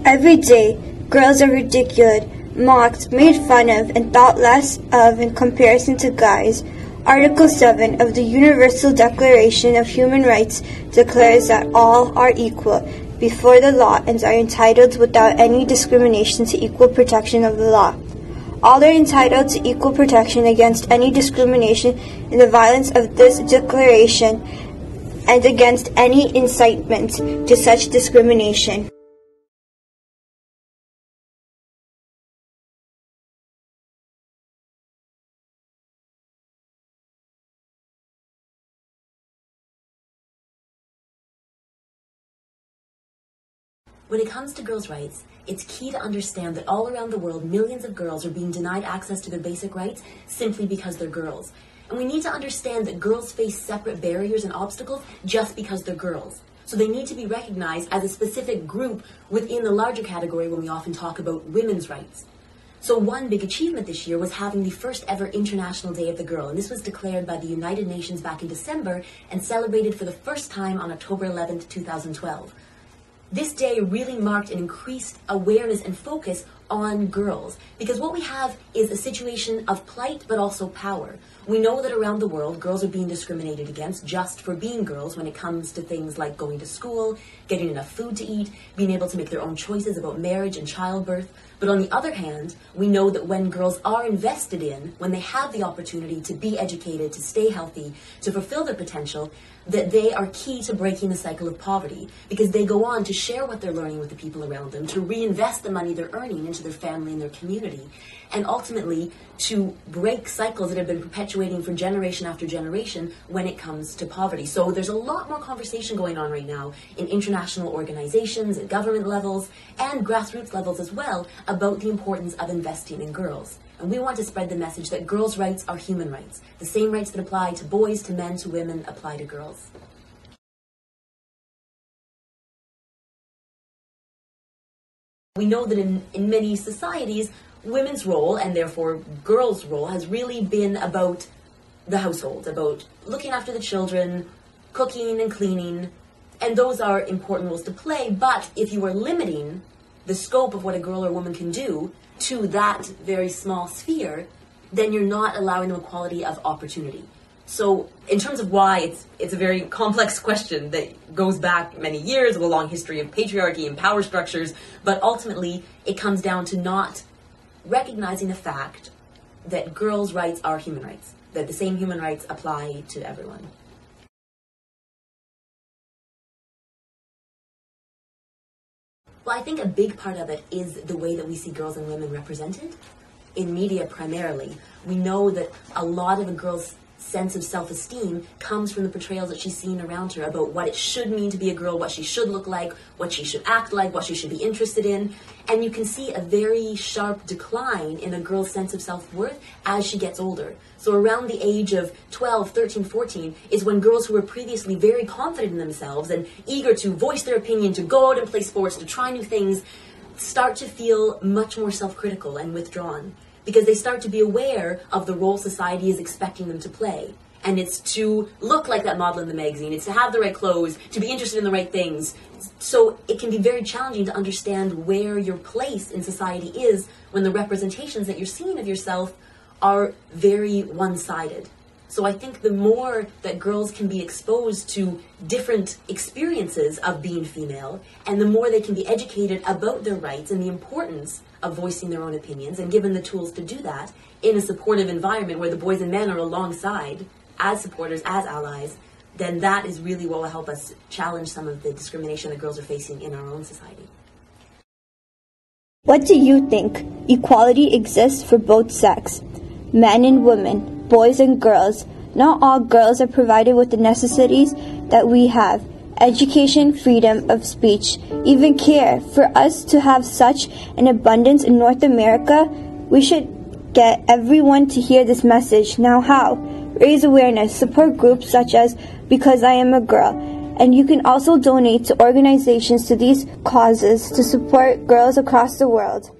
Every day, girls are ridiculed, mocked, made fun of, and thought less of in comparison to guys. Article 7 of the Universal Declaration of Human Rights declares that all are equal before the law and are entitled without any discrimination to equal protection of the law. All are entitled to equal protection against any discrimination in the violence of this declaration and against any incitement to such discrimination. When it comes to girls' rights, it's key to understand that all around the world, millions of girls are being denied access to their basic rights simply because they're girls. And we need to understand that girls face separate barriers and obstacles just because they're girls. So they need to be recognized as a specific group within the larger category when we often talk about women's rights. So one big achievement this year was having the first ever International Day of the Girl, and this was declared by the United Nations back in December and celebrated for the first time on October 11th, 2012. This day really marked an increased awareness and focus on girls, because what we have is a situation of plight but also power. We know that around the world, girls are being discriminated against just for being girls when it comes to things like going to school, getting enough food to eat, being able to make their own choices about marriage and childbirth. But on the other hand, we know that when girls are invested in, when they have the opportunity to be educated, to stay healthy, to fulfill their potential, that they are key to breaking the cycle of poverty, because they go on to share what they're learning with the people around them, to reinvest the money they're earning into their family and their community, and ultimately to break cycles that have been perpetuating for generation after generation when it comes to poverty. So there's a lot more conversation going on right now in international organizations, at government levels, and grassroots levels as well, about the importance of investing in girls. And we want to spread the message that girls' rights are human rights. The same rights that apply to boys, to men, to women, apply to girls. We know that in many societies, women's role, and therefore girls' role, has really been about the household, about looking after the children, cooking and cleaning, and those are important roles to play. But if you are limiting the scope of what a girl or woman can do to that very small sphere, then you're not allowing them equality of opportunity. So in terms of why, it's a very complex question that goes back many years, with a long history of patriarchy and power structures, but ultimately it comes down to not recognizing the fact that girls' rights are human rights, that the same human rights apply to everyone. Well, I think a big part of it is the way that we see girls and women represented in media primarily. We know that a lot of a girl's sense of self-esteem comes from the portrayals that she's seen around her about what it should mean to be a girl, what she should look like, what she should act like, what she should be interested in. And you can see a very sharp decline in a girl's sense of self-worth as she gets older. So around the age of 12, 13, 14 is when girls who were previously very confident in themselves and eager to voice their opinion, to go out and play sports, to try new things, start to feel much more self-critical and withdrawn, because they start to be aware of the role society is expecting them to play. And it's to look like that model in the magazine, it's to have the right clothes, to be interested in the right things. So it can be very challenging to understand where your place in society is when the representations that you're seeing of yourself are very one-sided. So I think the more that girls can be exposed to different experiences of being female, and the more they can be educated about their rights and the importance of voicing their own opinions, and given the tools to do that in a supportive environment where the boys and men are alongside as supporters, as allies, then that is really what will help us challenge some of the discrimination that girls are facing in our own society. What do you think? Equality exists for both sex, men and women, boys and girls. Not all girls are provided with the necessities that we have. Education, freedom of speech, even care. For us to have such an abundance in North America, we should get everyone to hear this message. Now how? Raise awareness, support groups such as Because I Am a Girl, and you can also donate to organizations to these causes to support girls across the world.